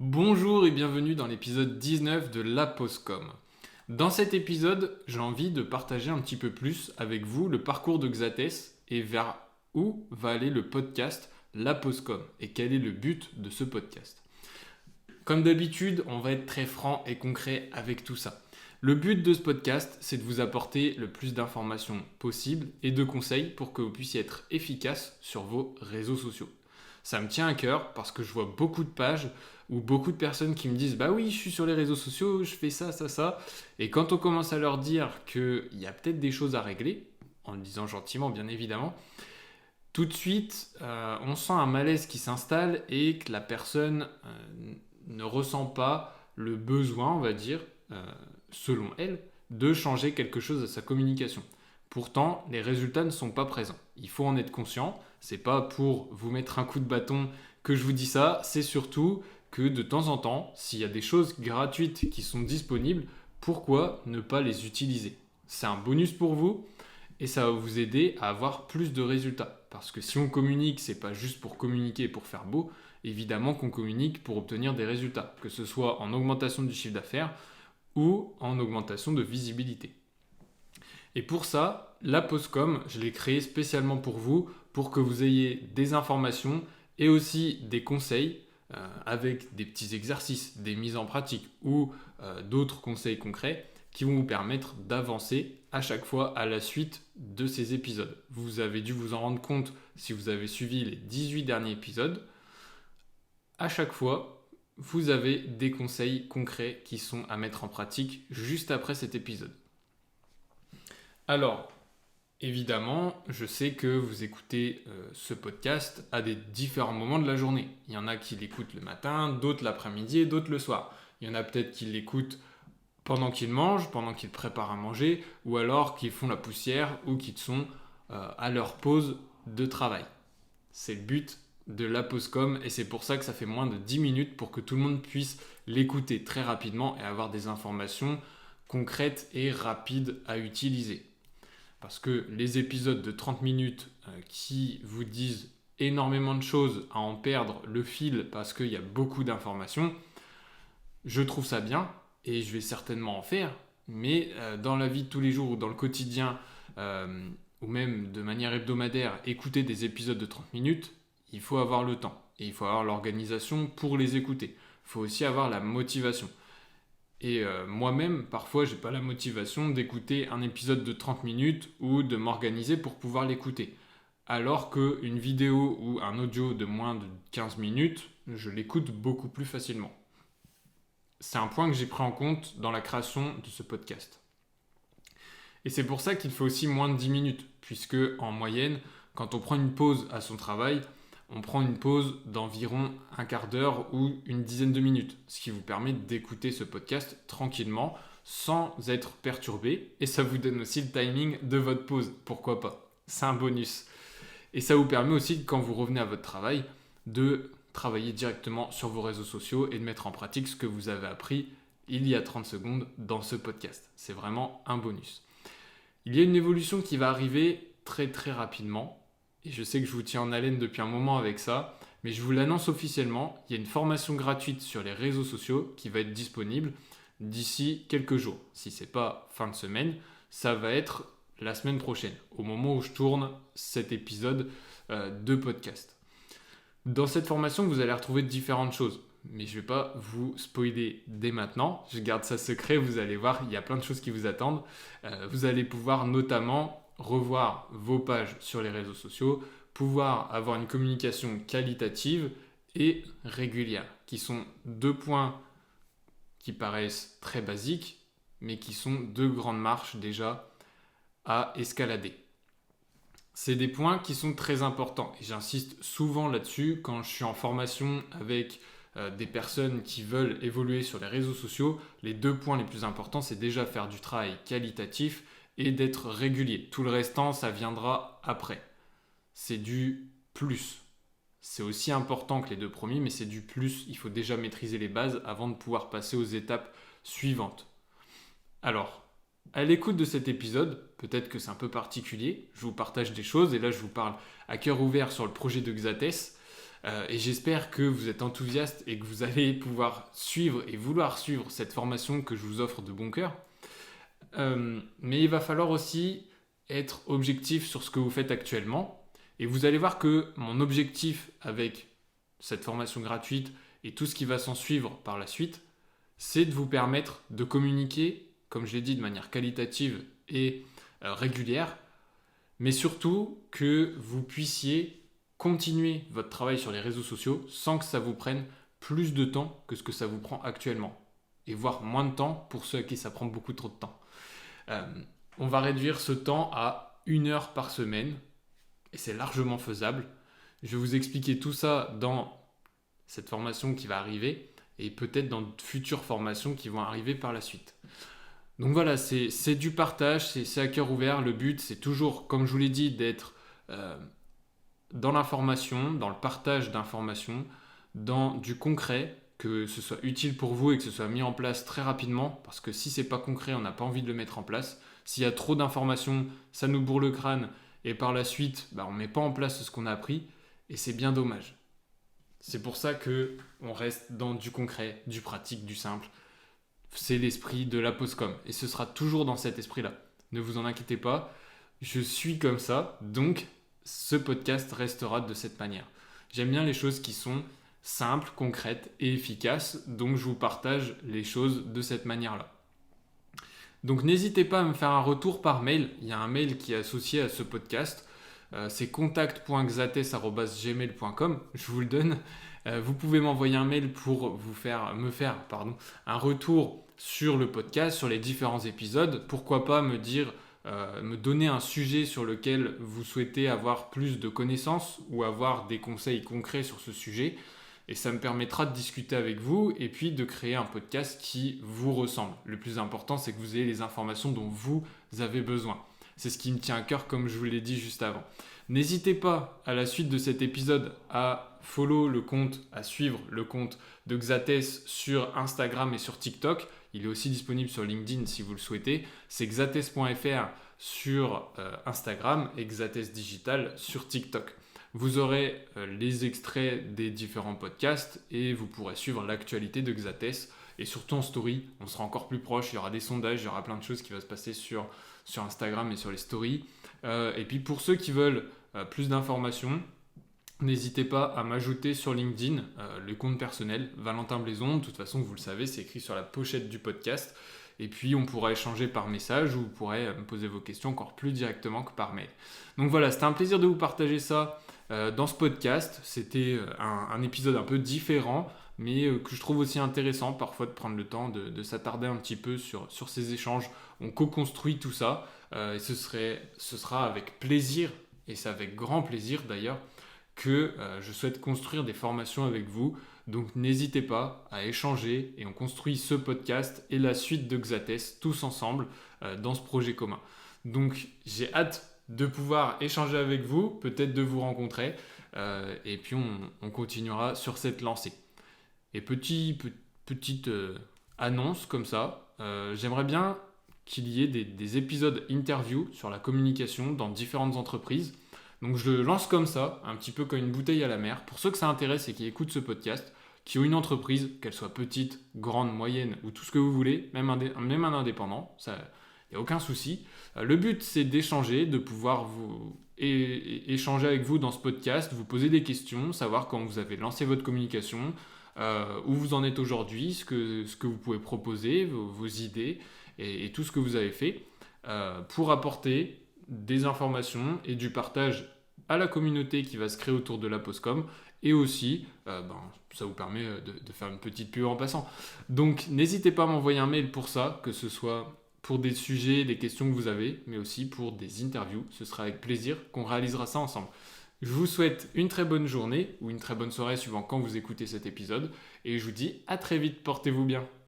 Bonjour et bienvenue dans l'épisode 19 de La Postcom. Dans cet épisode, j'ai envie de partager un petit peu plus avec vous le parcours de Xathès et vers où va aller le podcast La Postcom et quel est le but de ce podcast. Comme d'habitude, on va être très franc et concret avec tout ça. Le but de ce podcast, c'est de vous apporter le plus d'informations possible et de conseils pour que vous puissiez être efficace sur vos réseaux sociaux. Ça me tient à cœur parce que je vois beaucoup de pages ou beaucoup de personnes qui me disent bah oui, je suis sur les réseaux sociaux, je fais ça, ça, ça. Et quand on commence à leur dire qu'il y a peut-être des choses à régler, en le disant gentiment bien évidemment, tout de suite on sent un malaise qui s'installe et que la personne ne ressent pas le besoin, on va dire, selon elle, de changer quelque chose à sa communication. Pourtant, les résultats ne sont pas présents. Il faut en être conscient. C'est pas pour vous mettre un coup de bâton que je vous dis ça. C'est surtout que de temps en temps, s'il y a des choses gratuites qui sont disponibles, pourquoi ne pas les utiliser? C'est un bonus pour vous et ça va vous aider à avoir plus de résultats. Parce que si on communique, c'est pas juste pour communiquer et pour faire beau. Évidemment qu'on communique pour obtenir des résultats, que ce soit en augmentation du chiffre d'affaires ou en augmentation de visibilité. Et pour ça, la Postcom, je l'ai créée spécialement pour vous, pour que vous ayez des informations et aussi des conseils avec des petits exercices, des mises en pratique ou d'autres conseils concrets qui vont vous permettre d'avancer à chaque fois à la suite de ces épisodes. Vous avez dû vous en rendre compte si vous avez suivi les 18 derniers épisodes. À chaque fois, vous avez des conseils concrets qui sont à mettre en pratique juste après cet épisode. Alors, évidemment, je sais que vous écoutez ce podcast à des différents moments de la journée. Il y en a qui l'écoutent le matin, d'autres l'après-midi et d'autres le soir. Il y en a peut-être qui l'écoutent pendant qu'ils mangent, pendant qu'ils préparent à manger, ou alors qu'ils font la poussière ou qu'ils sont à leur pause de travail. C'est le but de la Postcom et c'est pour ça que ça fait moins de 10 minutes pour que tout le monde puisse l'écouter très rapidement et avoir des informations concrètes et rapides à utiliser. Parce que les épisodes de 30 minutes qui vous disent énormément de choses à en perdre le fil parce qu'il y a beaucoup d'informations, je trouve ça bien et je vais certainement en faire. Mais dans la vie de tous les jours ou dans le quotidien ou même de manière hebdomadaire, écouter des épisodes de 30 minutes, il faut avoir le temps et il faut avoir l'organisation pour les écouter. Il faut aussi avoir la motivation. Et moi-même, parfois, j'ai pas la motivation d'écouter un épisode de 30 minutes ou de m'organiser pour pouvoir l'écouter. Alors qu'une vidéo ou un audio de moins de 15 minutes, je l'écoute beaucoup plus facilement. C'est un point que j'ai pris en compte dans la création de ce podcast. Et c'est pour ça qu'il faut aussi moins de 10 minutes, puisque en moyenne, quand on prend une pause à son travail, on prend une pause d'environ un quart d'heure ou une dizaine de minutes, ce qui vous permet d'écouter ce podcast tranquillement, sans être perturbé, et ça vous donne aussi le timing de votre pause, pourquoi pas, c'est un bonus. Et ça vous permet aussi, quand vous revenez à votre travail, de travailler directement sur vos réseaux sociaux et de mettre en pratique ce que vous avez appris il y a 30 secondes dans ce podcast. C'est vraiment un bonus. Il y a une évolution qui va arriver très très rapidement. Et je sais que je vous tiens en haleine depuis un moment avec ça, mais je vous l'annonce officiellement, il y a une formation gratuite sur les réseaux sociaux qui va être disponible d'ici quelques jours. Si ce n'est pas fin de semaine, ça va être la semaine prochaine, au moment où je tourne cet épisode de podcast. Dans cette formation, vous allez retrouver différentes choses, mais je ne vais pas vous spoiler dès maintenant, je garde ça secret, vous allez voir, il y a plein de choses qui vous attendent. Vous allez pouvoir notamment revoir vos pages sur les réseaux sociaux, pouvoir avoir une communication qualitative et régulière, qui sont deux points qui paraissent très basiques, mais qui sont deux grandes marches déjà à escalader. C'est des points qui sont très importants et j'insiste souvent là-dessus quand je suis en formation avec des personnes qui veulent évoluer sur les réseaux sociaux. Les deux points les plus importants, c'est déjà faire du travail qualitatif et d'être régulier. Tout le restant, ça viendra après. C'est du plus. C'est aussi important que les deux premiers, mais c'est du plus. Il faut déjà maîtriser les bases avant de pouvoir passer aux étapes suivantes. Alors, à l'écoute de cet épisode, peut-être que c'est un peu particulier, je vous partage des choses et là je vous parle à cœur ouvert sur le projet de Xathès. Et j'espère que vous êtes enthousiaste et que vous allez pouvoir suivre et vouloir suivre cette formation que je vous offre de bon cœur. Mais il va falloir aussi être objectif sur ce que vous faites actuellement. Et vous allez voir que mon objectif avec cette formation gratuite et tout ce qui va s'en suivre par la suite, c'est de vous permettre de communiquer, comme je l'ai dit, de manière qualitative et régulière, mais surtout que vous puissiez continuer votre travail sur les réseaux sociaux sans que ça vous prenne plus de temps que ce que ça vous prend actuellement. Et voire moins de temps pour ceux à qui ça prend beaucoup trop de temps. On va réduire ce temps à 1 heure par semaine et c'est largement faisable. Je vais vous expliquer tout ça dans cette formation qui va arriver et peut-être dans de futures formations qui vont arriver par la suite. Donc voilà, c'est du partage, c'est à cœur ouvert. Le but, c'est toujours, comme je vous l'ai dit, d'être dans l'information, dans le partage d'informations, dans du concret, que ce soit utile pour vous et que ce soit mis en place très rapidement, parce que si c'est pas concret, on n'a pas envie de le mettre en place. S'il y a trop d'informations, ça nous bourre le crâne et par la suite, on ne met pas en place ce qu'on a appris et c'est bien dommage. C'est pour ça qu'on reste dans du concret, du pratique, du simple. C'est l'esprit de la Postcom et ce sera toujours dans cet esprit-là. Ne vous en inquiétez pas, je suis comme ça, donc ce podcast restera de cette manière. J'aime bien les choses qui sont simples, concrètes et efficaces, donc je vous partage les choses de cette manière-là. Donc n'hésitez pas à me faire un retour par mail, il y a un mail qui est associé à ce podcast, c'est contact.xates@gmail.com, je vous le donne. Vous pouvez m'envoyer un mail pour me faire un retour sur le podcast, sur les différents épisodes. Pourquoi pas me donner un sujet sur lequel vous souhaitez avoir plus de connaissances ou avoir des conseils concrets sur ce sujet. Et ça me permettra de discuter avec vous et puis de créer un podcast qui vous ressemble. Le plus important, c'est que vous ayez les informations dont vous avez besoin. C'est ce qui me tient à cœur, comme je vous l'ai dit juste avant. N'hésitez pas, à la suite de cet épisode, à suivre le compte de Xates sur Instagram et sur TikTok. Il est aussi disponible sur LinkedIn si vous le souhaitez. C'est xates.fr sur Instagram et Xates Digital sur TikTok. Vous aurez les extraits des différents podcasts et vous pourrez suivre l'actualité de Xates. Et surtout en story, on sera encore plus proche. Il y aura des sondages, il y aura plein de choses qui vont se passer sur Instagram et sur les stories. Et puis pour ceux qui veulent plus d'informations, n'hésitez pas à m'ajouter sur LinkedIn le compte personnel, Valentin Blaison. De toute façon, vous le savez, c'est écrit sur la pochette du podcast. Et puis, on pourra échanger par message ou vous pourrez me poser vos questions encore plus directement que par mail. Donc voilà, c'était un plaisir de vous partager ça dans ce podcast. C'était un épisode un peu différent, mais que je trouve aussi intéressant parfois de prendre le temps de s'attarder un petit peu sur ces échanges. On co-construit tout ça et ce sera avec plaisir, et c'est avec grand plaisir d'ailleurs, que je souhaite construire des formations avec vous. Donc n'hésitez pas à échanger et on construit ce podcast et la suite de Xates tous ensemble dans ce projet commun. Donc j'ai hâte de pouvoir échanger avec vous, peut-être de vous rencontrer et puis on continuera sur cette lancée. Et petite annonce comme ça, j'aimerais bien qu'il y ait des épisodes interview sur la communication dans différentes entreprises. Donc je le lance comme ça, un petit peu comme une bouteille à la mer. Pour ceux que ça intéresse et qui écoutent ce podcast, qui ont une entreprise, qu'elle soit petite, grande, moyenne ou tout ce que vous voulez, même un indépendant, il n'y a aucun souci. Le but, c'est d'échanger, de pouvoir échanger avec vous dans ce podcast, vous poser des questions, savoir quand vous avez lancé votre communication, où vous en êtes aujourd'hui, ce que vous pouvez proposer, vos idées et tout ce que vous avez fait pour apporter des informations et du partage à la communauté qui va se créer autour de la Postcom et aussi ça vous permet de faire une petite pub en passant. Donc n'hésitez pas à m'envoyer un mail pour ça, que ce soit pour des sujets, des questions que vous avez, mais aussi pour des interviews. Ce sera avec plaisir qu'on réalisera ça ensemble. Je vous souhaite une très bonne journée ou une très bonne soirée suivant quand vous écoutez cet épisode et je vous dis à très vite, portez-vous bien.